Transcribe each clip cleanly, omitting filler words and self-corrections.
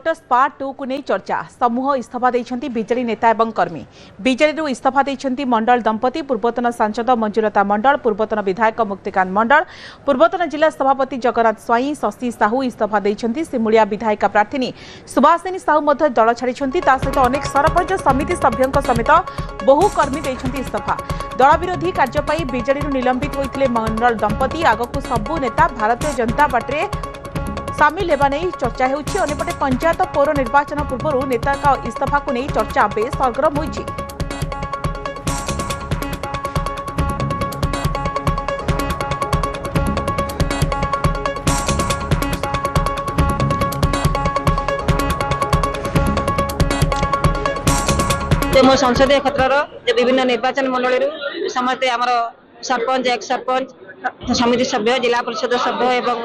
Motors part 2 को नहीं चर्चा समूह इस्तीफा देइछंती बीजेडी नेता एवं कर्मी बीजेडी इस्तीफा देइछंती मंडल दंपति पूर्वतन सांसद मंजुलता मंडल पूर्वतन विधायक मुक्तिकांत मंडल पूर्वतन जिला सभापति जगन्नाथ स्वाई शशि साहू इस्तीफा देइछंती सिमुलिया विधायिका प्रार्थी सुभाषिनी साहू मध्य दल छाड़िछंती ता सहित अनेक सरपंच समिति सभ्यों समेत बहु कर्मी देइछंती इस्तीफा दल विरोधी कार्य बीजेडी निलंबित होइथिले मंडल दंपति आगकू सबु नेता भारतीय जनता पार्टी सामिल होगा नहीं चर्चा होपटे पंचायत पौर निर्वाचन पूर्व नेता का इस्तीफा को नहीं चर्चा बेस सरगरम होइछि। मो संसदीय क्षेत्र विभिन्न निर्वाचन मंडल समस्ते आमर सरपंच एक्स सरपंच समिति सभ्य जिला परिषद सभ्य एवं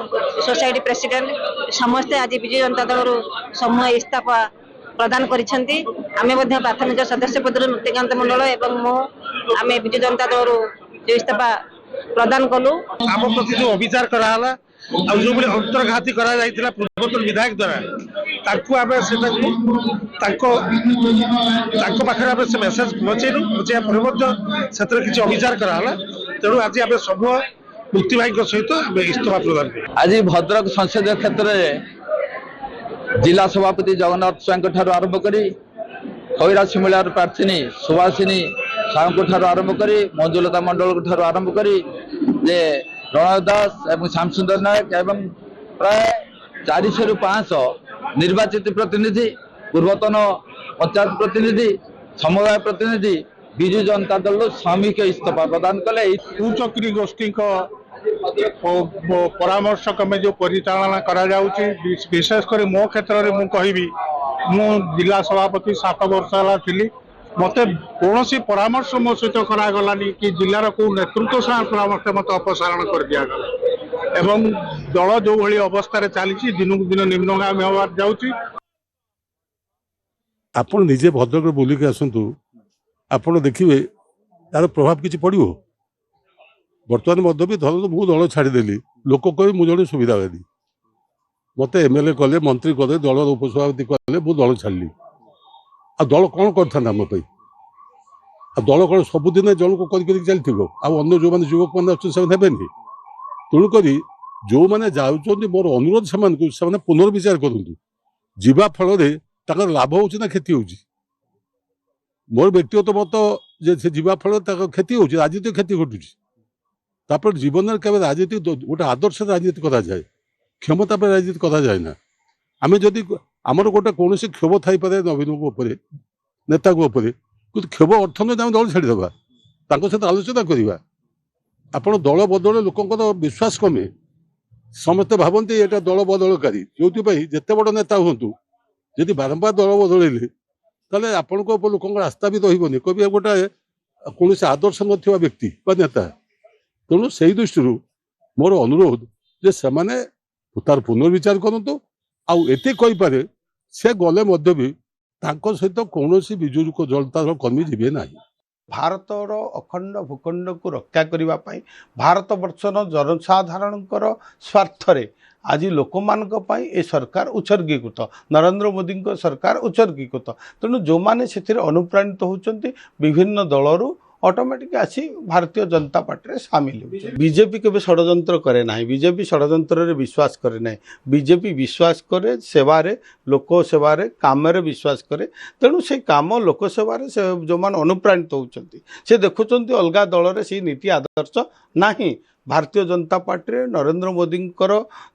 सोसाइटी प्रेसिडेंट समस्ते आज विजु जनता दल समूह इस्तीफा प्रदान करिसेंती आमे मध्ये प्राथमिक सदस्य पद मुक्तिकांत मंडल एवं मो आमे विजु जनता दल जो इस्तीफा प्रदान कलु आम प्रति जो अविचार कराला आ जो बले अंतर्घाती करा जायतिला पूर्वतन विधायक द्वारा ताकू आमे सेटा ताको पाखरे आमे से मेसेज पहुंचेलु पहुंचा पर मध्ये सेतर किछि अविचार कराला तेणु आज आमे सब मुक्ति भाई सहित इस्तीफा प्रदान कर आज भद्रक संसदीय क्षेत्र में जिला सभापति जगन्नाथ स्वाई आरंभ करी खैरा सिमुलिया प्रार्थी सुभाषिनी साहू आरंभ करी मंजुलता मंडल आरंभ करी जे रणय दास एवं श्यामसुंदर नायक एवं प्राय 400 ରୁ 500 निर्वाचित प्रतिनिधि पूर्वतन पंचायत प्रतिनिधि समवाय प्रतिनिधि विजु जनता दल सामूहिक इस्तीफा प्रदान कले चक्री गोष्ठी परामर्श क्रमे जो परिचालना करा जाउची विशेषकर मो क्षेत्र में मुझे मु जिला सभापति 7 वर्ष है मत कौन परामर्श मो सहित करागलानी कि जिलार को नेतृत्व साथ परामर्श मत अपसारण कर दिगला एवं दल जो भाई अवस्था चली दिन को दिन निम्नगामी होवार जाउची। आपण निजे भद्रक बुलिक आसतु आपण देखिए तार प्रभाव किसी पड़ो बर्तमान मध्य भी धर मु दल छाड़देली लोक कह मुझे सुविधावादी मत एमएलए कले मंत्री कले दल उपसभापति कले मु दल छाड़ी आ दल कौन करता मोप आ दल कौन सबुदिन जल को चलती आने जो मैंने युवक मैंने अच्छे तेणुक जो मैंने जाऊँ मोर अनुरोध से पुनर्विचार करूँ जीवा फल लाभ हो क्षति हो मोर व्यक्तिगत मत जे जीवा फल क्षति हो राजनीतिक क्षति घटुची जीवन में केवल राजनीति गोटे आदर्श राजनीति करा जाए क्षमता पर राजनीति करा जाए ना आम जदि आमर गोटे कौन क्षोभ थी पारे नवीन नेता कि क्षोभ अर्थ नहीं आम दल छाड़ीदे सहित आलोचना करवा आपण दल बदल लोक विश्वास कमे समस्ते भावती ये दल बदलकारी जो जिते बड़ नेता हूँ जदि बारंबार दल बदल ताले आपण लोक आस्था भी रही कभी गोटे कौन आदर्श ना व्यक्ति नेता तेणु से दृष्टि मोर अनुरोध जे से तार पुनर्विचार करूँ आते कहीपे से गले भी सहित कौन विजु जनता दल कर्मी जीवे ना। भारतर अखंड भूखंड को रक्षा करने भारत वर्षर जनसाधारण स्वार्थ आज लोक मानी ए सरकार उत्सर्गीकृत नरेंद्र मोदी सरकार उत्सर्गीकृत तेणु जो मैंने से अनुप्राणित होती विभिन्न दलरू ऑटोमेटिक आसी भारतीय जनता पार्टी सामिल हो बीजेपी के षड्यंत्र करे ना बीजेपी षड्यंत्र रे विश्वास करे ना बीजेपी विश्वास करे सेवारे लोक सेवारे काम रे विश्वास करे तेणु से काम लोक सेवारे से जो मान अनुप्राणित होउचंती से देखुचंती अलगा दल रे से नीति आदर्श नाही भारतीय जनता पार्टी नरेंद्र मोदी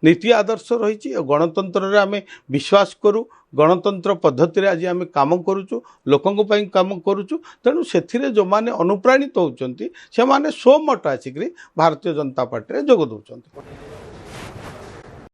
नीति आदर्श रही गणतंत्र रे आमे विश्वास करूँ गणतंत्र पद्धति आज आम कम करुचु लोकों काम करुचु तेणु से जो मैंने अनुप्राणित होती से मैंने स्वमत आसिक भारतीय जनता पार्टी जोग दौरान।